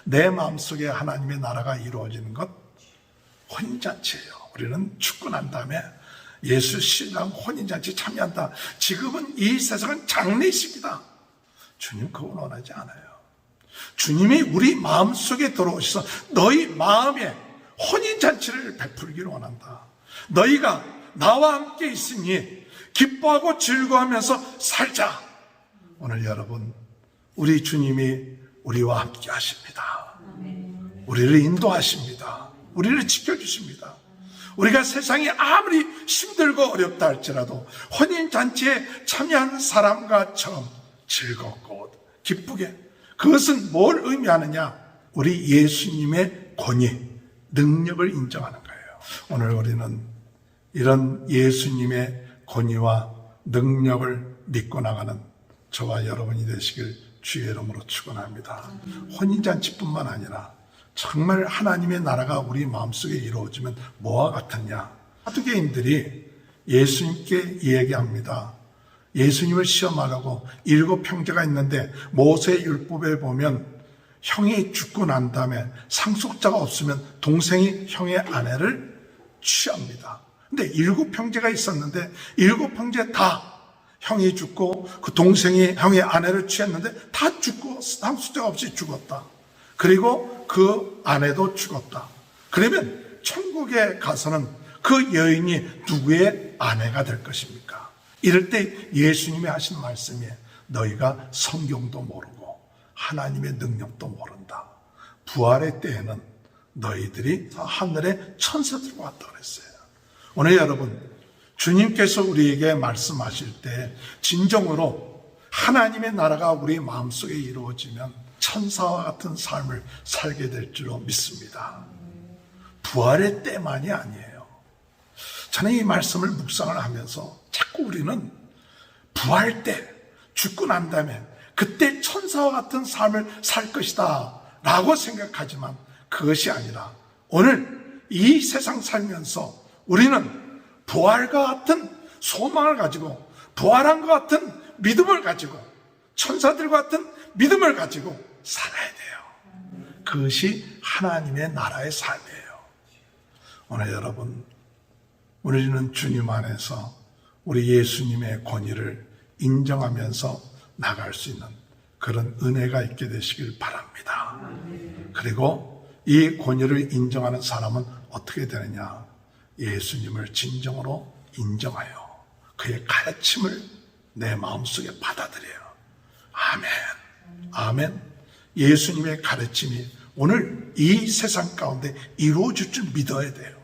내 마음속에 하나님의 나라가 이루어지는 것 혼인잔치예요. 우리는 죽고 난 다음에 예수 신랑 혼인잔치 참여한다. 지금은 이 세상은 장례식이다. 주님 그건 원하지 않아요. 주님이 우리 마음속에 들어오셔서 너희 마음에 혼인잔치를 베풀기를 원한다. 너희가 나와 함께 있으니 기뻐하고 즐거워하면서 살자. 오늘 여러분 우리 주님이 우리와 함께 하십니다. 우리를 인도하십니다. 우리를 지켜주십니다. 우리가 세상이 아무리 힘들고 어렵다 할지라도 혼인잔치에 참여한 사람과 처음 즐겁고 기쁘게 그것은 뭘 의미하느냐? 우리 예수님의 권위, 능력을 인정하는 거예요. 오늘 우리는 이런 예수님의 권위와 능력을 믿고 나가는 저와 여러분이 되시길 주의 이름으로 축원합니다. 혼인잔치뿐만 아니라 정말 하나님의 나라가 우리 마음속에 이루어지면 뭐와 같았냐? 사두개인들이 예수님께 이야기합니다. 예수님을 시험하라고 7 형제가 있는데 모세의 율법에 보면 형이 죽고 난 다음에 상속자가 없으면 동생이 형의 아내를 취합니다. 근데 7 형제가 있었는데 7 형제 다 형이 죽고 그 동생이 형의 아내를 취했는데 다 죽고 상속자가 없이 죽었다. 그리고 그 아내도 죽었다. 그러면 천국에 가서는 그 여인이 누구의 아내가 될 것입니까? 이럴 때 예수님이 하신 말씀이 너희가 성경도 모르고 하나님의 능력도 모른다. 부활의 때에는 너희들이 하늘의 천사들과 같다 그랬어요. 오늘 여러분 주님께서 우리에게 말씀하실 때 진정으로 하나님의 나라가 우리 마음속에 이루어지면 천사와 같은 삶을 살게 될 줄로 믿습니다. 부활의 때만이 아니에요. 저는 이 말씀을 묵상을 하면서 자꾸 우리는 부활 때, 죽고 난 다음에 그때 천사와 같은 삶을 살 것이다 라고 생각하지만 그것이 아니라 오늘 이 세상 살면서 우리는 부활과 같은 소망을 가지고 부활한 것 같은 믿음을 가지고 천사들과 같은 믿음을 가지고 살아야 돼요. 그것이 하나님의 나라의 삶이에요. 오늘 여러분, 우리는 주님 안에서 우리 예수님의 권위를 인정하면서 나갈 수 있는 그런 은혜가 있게 되시길 바랍니다. 그리고 이 권위를 인정하는 사람은 어떻게 되느냐? 예수님을 진정으로 인정하여 그의 가르침을 내 마음속에 받아들여요. 아멘. 아멘. 예수님의 가르침이 오늘 이 세상 가운데 이루어질 줄 믿어야 돼요.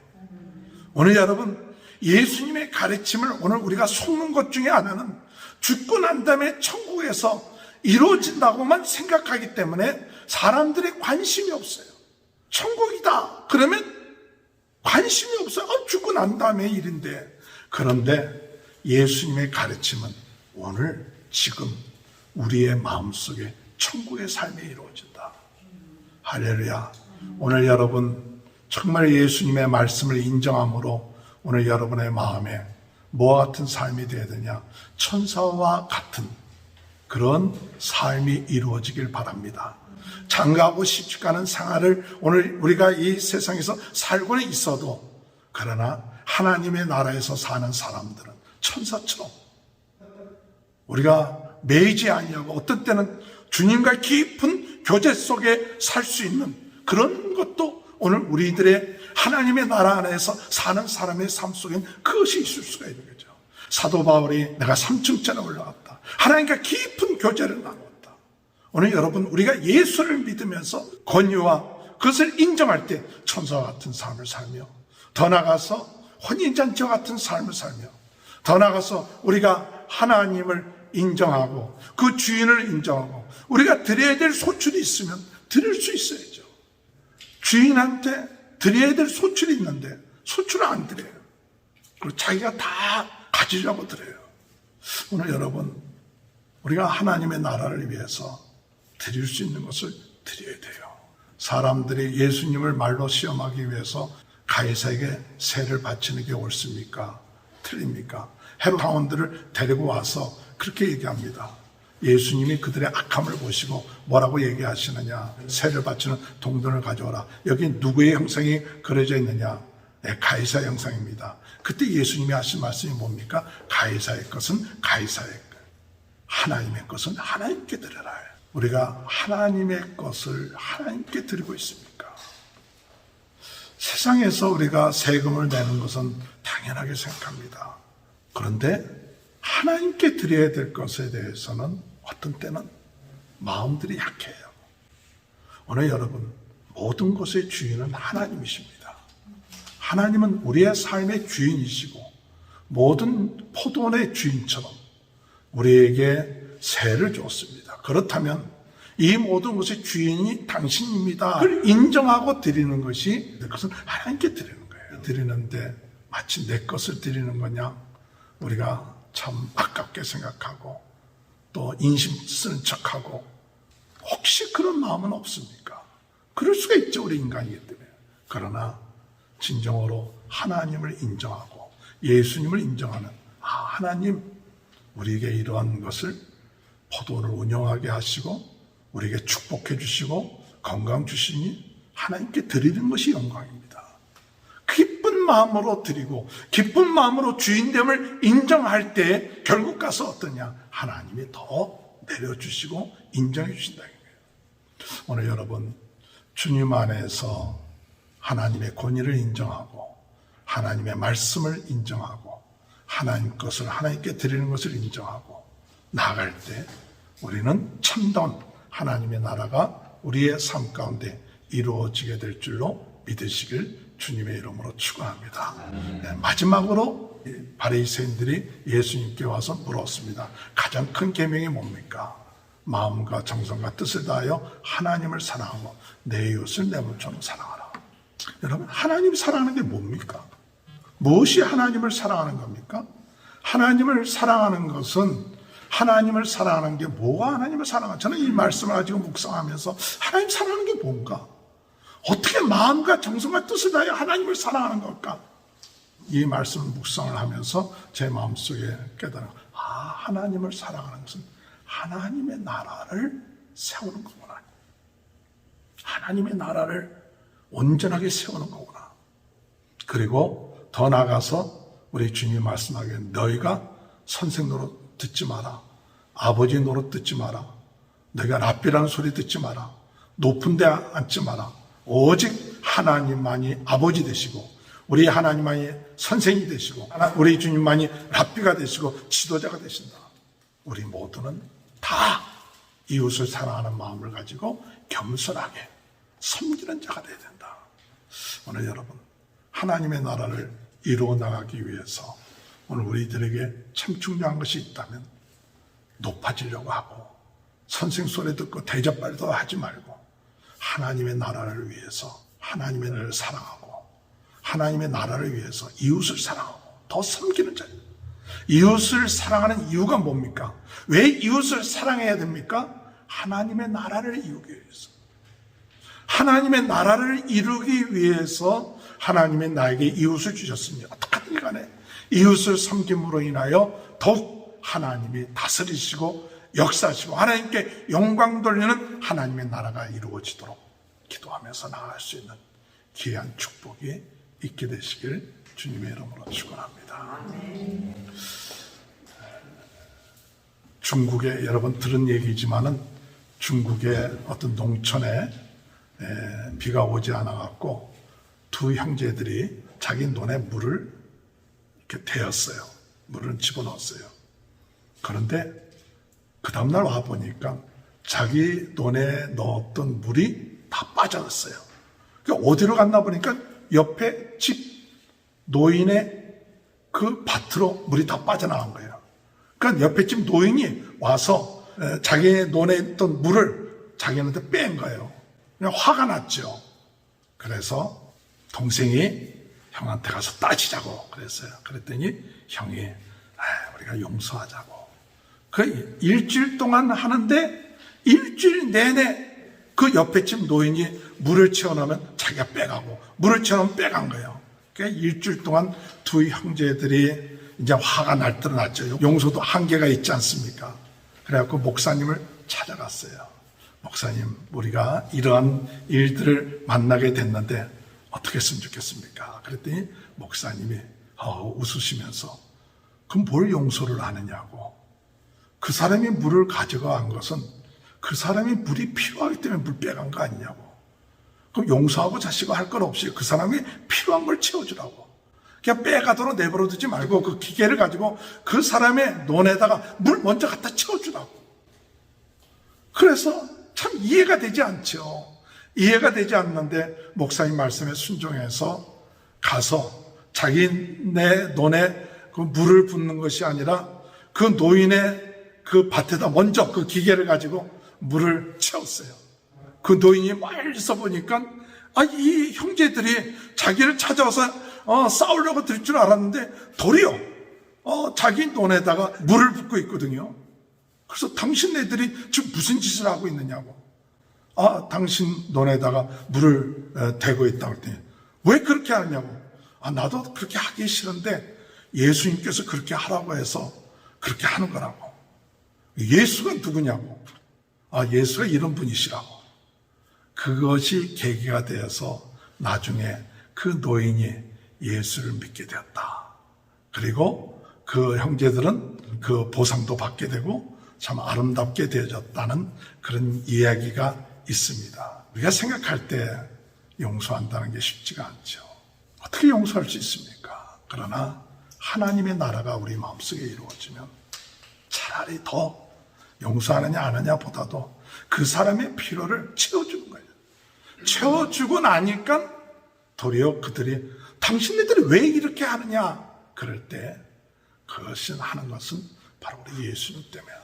오늘 여러분, 예수님의 가르침을 오늘 우리가 속는 것 중에 하나는 죽고 난 다음에 천국에서 이루어진다고만 생각하기 때문에 사람들의 관심이 없어요. 천국이다 그러면 관심이 없어요. 죽고 난 다음에 일인데. 그런데 예수님의 가르침은 오늘 지금 우리의 마음속에 천국의 삶이 이루어진다. 할렐루야. 오늘 여러분 정말 예수님의 말씀을 인정함으로 오늘 여러분의 마음에 뭐와 같은 삶이 되어야 되냐? 천사와 같은 그런 삶이 이루어지길 바랍니다. 장가하고 싶지 않은 생활을 오늘 우리가 이 세상에서 살고는 있어도 그러나 하나님의 나라에서 사는 사람들은 천사처럼 우리가 매이지 아니하고 어떤 때는 주님과 깊은 교제 속에 살 수 있는 그런 것도 오늘 우리들의 하나님의 나라 안에서 사는 사람의 삶 속엔 그것이 있을 수가 있는 거죠. 사도 바울이 내가 3층짜리 올라갔다. 하나님과 깊은 교제를 나눴다. 오늘 여러분 우리가 예수를 믿으면서 권유와 그것을 인정할 때 천사와 같은 삶을 살며 더 나아가서 혼인잔치와 같은 삶을 살며 더 나아가서 우리가 하나님을 인정하고 그 주인을 인정하고 우리가 드려야 될 소출이 있으면 드릴 수 있어야죠. 주인한테 드려야 될 소출이 있는데 소출을 안 드려요. 그리고 자기가 다 가지려고 드려요. 오늘 여러분 우리가 하나님의 나라를 위해서 드릴 수 있는 것을 드려야 돼요. 사람들이 예수님을 말로 시험하기 위해서 가이사에게 세를 바치는 게 옳습니까? 틀립니까? 헤롯 왕들을 데리고 와서 그렇게 얘기합니다. 예수님이 그들의 악함을 보시고 뭐라고 얘기하시느냐? 세를 바치는 동전을 가져오라. 여기 누구의 형상이 그려져 있느냐? 네, 가이사의 형상입니다. 그때 예수님이 하신 말씀이 뭡니까? 가이사의 것은 가이사의 것, 하나님의 것은 하나님께 드려라. 우리가 하나님의 것을 하나님께 드리고 있습니까? 세상에서 우리가 세금을 내는 것은 당연하게 생각합니다. 그런데 하나님께 드려야 될 것에 대해서는 어떤 때는 마음들이 약해요. 오늘 여러분 모든 것의 주인은 하나님이십니다. 하나님은 우리의 삶의 주인이시고 모든 포도원의 주인처럼 우리에게 세를 줬습니다. 그렇다면 이 모든 것의 주인이 당신입니다. 그걸 인정하고 드리는 것이 그것은 하나님께 드리는 거예요. 드리는데 마치 내 것을 드리는 거냐? 우리가 참 아깝게 생각하고 또 인심 쓰는 척하고 혹시 그런 마음은 없습니까? 그럴 수가 있죠. 우리 인간이기 때문에. 그러나 진정으로 하나님을 인정하고 예수님을 인정하는 하나님 우리에게 이러한 것을 포도원을 운영하게 하시고 우리에게 축복해 주시고 건강 주시니 하나님께 드리는 것이 영광입니다. 기쁜 마음으로 드리고 기쁜 마음으로 주인됨을 인정할 때 결국 가서 어떠냐? 하나님이 더 내려주시고 인정해 주신다는 거예요. 오늘 여러분 주님 안에서 하나님의 권위를 인정하고 하나님의 말씀을 인정하고 하나님 것을 하나님께 드리는 것을 인정하고 나아갈 때 우리는 참다운 하나님의 나라가 우리의 삶 가운데 이루어지게 될 줄로 믿으시길 주님의 이름으로 축원합니다. 네, 마지막으로 바리새인들이 예수님께 와서 물었습니다. 가장 큰 계명이 뭡니까? 마음과 정성과 뜻을 다하여 하나님을 사랑하고 내 이웃을 내 몸처럼 사랑하라. 여러분 하나님 사랑하는 게 뭡니까? 무엇이 하나님을 사랑하는 겁니까? 하나님을 사랑하는 것은 하나님을 사랑하는 게 뭐가 하나님을 사랑하는? 저는 이 말씀을 가지고 묵상하면서 하나님 사랑하는 게 뭔가? 어떻게 마음과 정성과 뜻을 다해 하나님을 사랑하는 걸까? 이 말씀을 묵상을 하면서 제 마음속에 깨달아, 하나님을 사랑하는 것은 하나님의 나라를 세우는 거구나. 하나님의 나라를 온전하게 세우는 거구나. 그리고 더 나아가서 우리 주님이 말씀하기에 너희가 선생 노릇 듣지 마라. 아버지 노릇 듣지 마라. 너희가 랍비라는 소리 듣지 마라. 높은 데 앉지 마라. 오직 하나님만이 아버지 되시고 우리 하나님만이 선생이 되시고 우리 주님만이 랍비가 되시고 지도자가 되신다. 우리 모두는 다 이웃을 사랑하는 마음을 가지고 겸손하게 섬기는 자가 되어야 된다. 오늘 여러분, 하나님의 나라를 이루어 나가기 위해서 오늘 우리들에게 참 중요한 것이 있다면 높아지려고 하고 선생 소리 듣고 대접발도 하지 말고 하나님의 나라를 위해서 하나님의 나라를 사랑하고 하나님의 나라를 위해서 이웃을 사랑하고 더 섬기는 자예요. 이웃을 사랑하는 이유가 뭡니까? 왜 이웃을 사랑해야 됩니까? 하나님의 나라를 이루기 위해서. 하나님의 나라를 이루기 위해서 하나님의 나에게 이웃을 주셨으니 어떻게든 간에 이웃을 섬김으로 인하여 더욱 하나님이 다스리시고 역사하시고 하나님께 영광 돌리는 하나님의 나라가 이루어지도록 기도하면서 나아갈 수 있는 귀한 축복이 있게 되시길 주님의 이름으로 축원합니다. 중국에 여러분 들은 얘기지만은 중국의 어떤 농촌에 비가 오지 않아 갖고 두 형제들이 자기 논에 물을 이렇게 대었어요. 물을 집어넣었어요. 그런데 그 다음날 와 보니까 자기 논에 넣었던 물이 다 빠져났어요. 그러니까 어디로 갔나 보니까 옆에 집 노인의 그 밭으로 물이 다 빠져나간 거예요. 그러니까 옆에 집 노인이 와서 자기 논에 있던 물을 자기한테 뺀 거예요. 그냥 화가 났죠. 그래서 동생이 형한테 가서 따지자고 그랬어요. 그랬더니 형이 우리가 용서하자고. 그 일주일 동안 하는데 일주일 내내 그 옆에 집 노인이 물을 채워놓으면 자기가 빼가고 물을 채워놓으면 빼간 거예요. 그러니까 일주일 동안 두 형제들이 이제 화가 날들어났죠. 용서도 한계가 있지 않습니까? 그래갖고 목사님을 찾아갔어요. 목사님, 우리가 이러한 일들을 만나게 됐는데 어떻게 했으면 좋겠습니까? 그랬더니 목사님이 웃으시면서 그럼 뭘 용서를 하느냐고. 그 사람이 물을 가져간 것은 그 사람이 물이 필요하기 때문에 물 빼간 거 아니냐고. 그럼 용서하고 자시고 할 건 없이 그 사람이 필요한 걸 채워주라고. 그냥 빼가도록 내버려 두지 말고 그 기계를 가지고 그 사람의 논에다가 물 먼저 갖다 채워주라고. 그래서 참 이해가 되지 않죠. 이해가 되지 않는데 목사님 말씀에 순종해서 가서 자기네 논에 그 물을 붓는 것이 아니라 그 노인의 그 밭에다 먼저 그 기계를 가지고 물을 채웠어요. 그 노인이 말서 보니까 이 형제들이 자기를 찾아와서 싸우려고 들 줄 알았는데 도리어 자기 논에다가 물을 붓고 있거든요. 그래서 당신네들이 지금 무슨 짓을 하고 있느냐고. 당신 논에다가 물을 대고 있다고 했더니 왜 그렇게 하느냐고. 나도 그렇게 하기 싫은데 예수님께서 그렇게 하라고 해서 그렇게 하는 거라고. 예수가 누구냐고. 예수가 이런 분이시라고. 그것이 계기가 되어서 나중에 그 노인이 예수를 믿게 되었다. 그리고 그 형제들은 그 보상도 받게 되고 참 아름답게 되어졌다는 그런 이야기가 있습니다. 우리가 생각할 때 용서한다는 게 쉽지가 않죠. 어떻게 용서할 수 있습니까? 그러나 하나님의 나라가 우리 마음속에 이루어지면 차라리 더 용서하느냐 안 하느냐 보다도 그 사람의 필요를 채워주는 거예요. 채워주고 나니까 도리어 그들이 당신네들이 왜 이렇게 하느냐 그럴 때 그것이 하는 것은 바로 우리 예수님 때문에.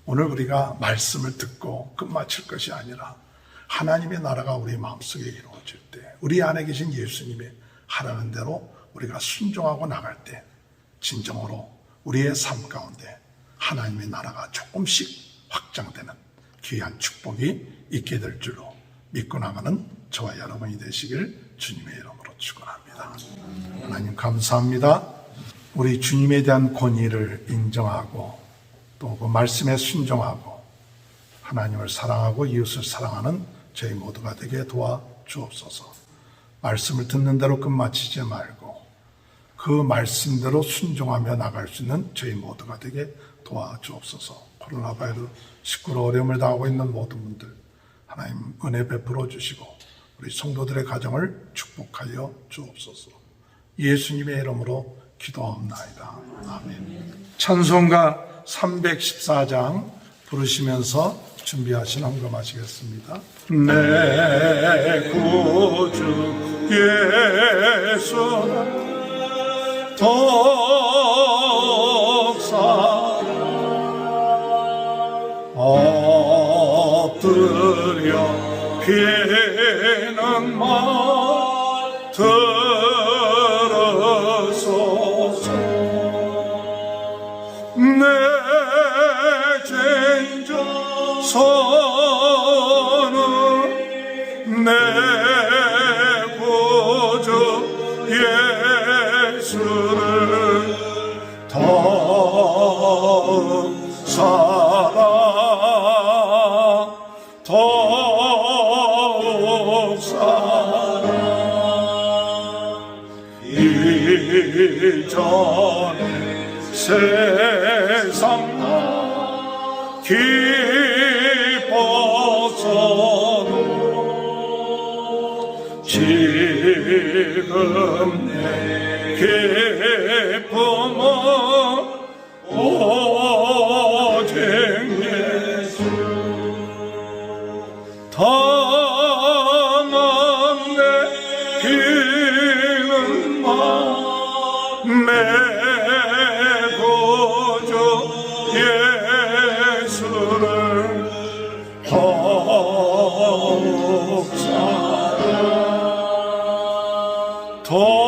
오늘 우리가 말씀을 듣고 끝마칠 것이 아니라 하나님의 나라가 우리 마음속에 이루어질 때 우리 안에 계신 예수님이 하라는 대로 우리가 순종하고 나갈 때 진정으로 우리의 삶 가운데 하나님의 나라가 조금씩 확장되는 귀한 축복이 있게 될 줄로 믿고 나가는 저와 여러분이 되시길 주님의 이름으로 축원합니다. 하나님 감사합니다. 우리 주님에 대한 권위를 인정하고 또 그 말씀에 순종하고 하나님을 사랑하고 이웃을 사랑하는 저희 모두가 되게 도와주옵소서. 말씀을 듣는 대로 끝마치지 말고 그 말씀대로 순종하며 나갈 수 있는 저희 모두가 되게 도와주옵소서. 코로나 바이러스19로 어려움을 당하고 있는 모든 분들 하나님 은혜 베풀어 주시고 우리 성도들의 가정을 축복하여 주옵소서. 예수님의 이름으로 기도합나이다. 아멘. 찬송가 314장 부르시면서 준비하신 헌금하시겠습니다. 내 구주 예수 독사 엎드려 비는 말 들으소서. 내 죄인자 손은 내 구주 예수를 더욱 사랑 더욱 사랑 이전에 세상 기뻐서도 지금 내 기쁨은 오직 예수 다만 내 기는 내 구주 예수를 더욱 사랑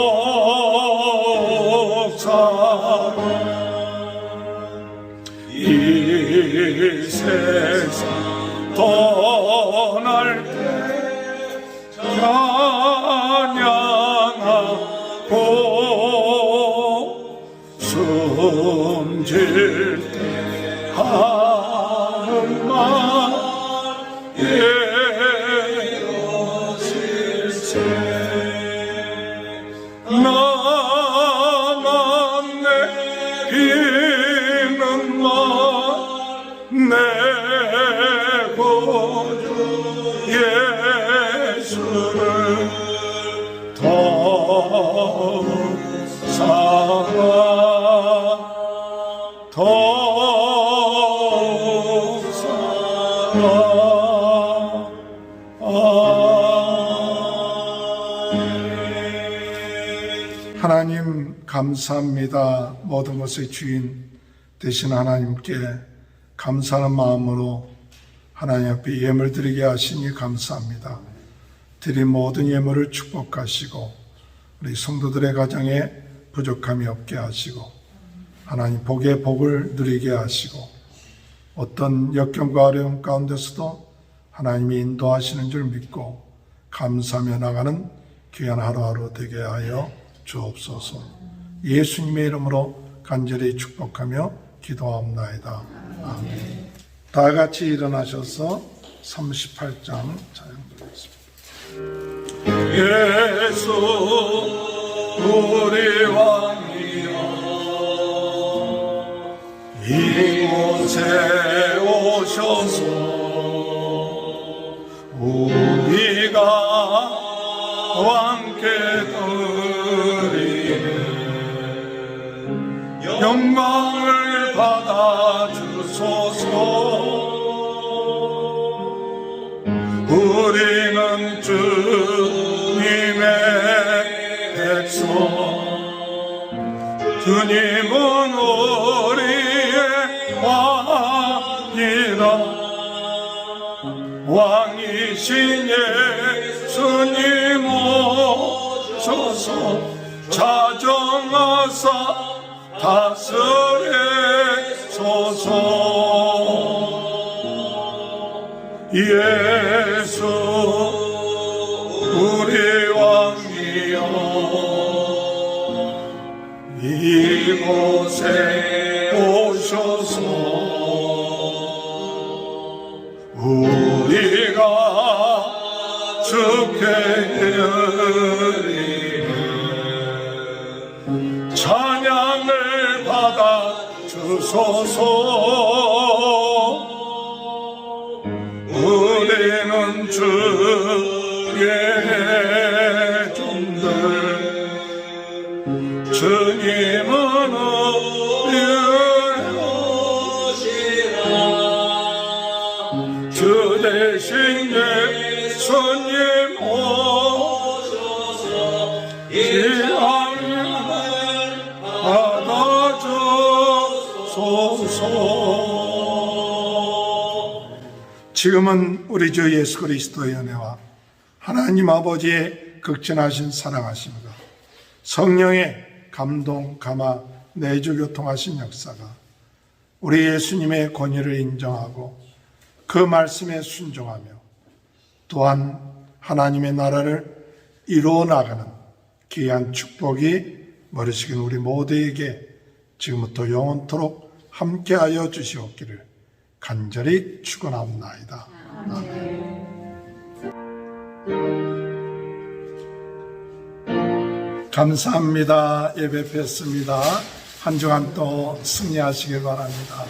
더욱 사랑 이 세상 떠날 때 찬양하고 숨질 때 하는 말 예수일세 나만 내 비는 말 내 구주 예수를 더욱 사랑 더욱 사랑 하나님 감사합니다. 모든 것의 주인 되신 하나님께 감사하는 마음으로 하나님 앞에 예물 드리게 하시니 감사합니다. 드린 모든 예물을 축복하시고 우리 성도들의 가정에 부족함이 없게 하시고 하나님 복의 복을 누리게 하시고 어떤 역경과 어려움 가운데서도 하나님이 인도하시는 줄 믿고 감사하며 나가는 귀한 하루하루 되게 하여 주옵소서. 예수님의 이름으로 간절히 축복하며 기도하옵나이다. 아멘. 다 같이 일어나셔서 38장 찬양 드리겠습니다. 예수 우리 왕이여 이곳에 오셔서 우리가 왕께 드리는 영광을 받아주소서. 우리는 주님의 백성, 주님은 우리의 왕이라. 왕이신 예수님 오셔서 자주 다스리소서. 예수 우리 왕이여 이곳에 오셔서 우리가 주께 드리는 찬양을 받아 주소서. 우리는 주의 종들 주님은 의로우시라. 주 대신 예수님 오셔서 이 악을 받아주소서. 지금은 우리 주 예수 그리스도의 은혜와 하나님 아버지의 극진하신 사랑하심과 성령의 감동, 감화, 내주 교통하신 역사가 우리 예수님의 권위를 인정하고 그 말씀에 순종하며 또한 하나님의 나라를 이루어 나가는 귀한 축복이 머리식인 우리 모두에게 지금부터 영원토록 함께하여 주시옵기를 간절히 축원하옵나이다. 감사합니다. 예배 뵙습니다. 한 주간 또 승리하시길 바랍니다.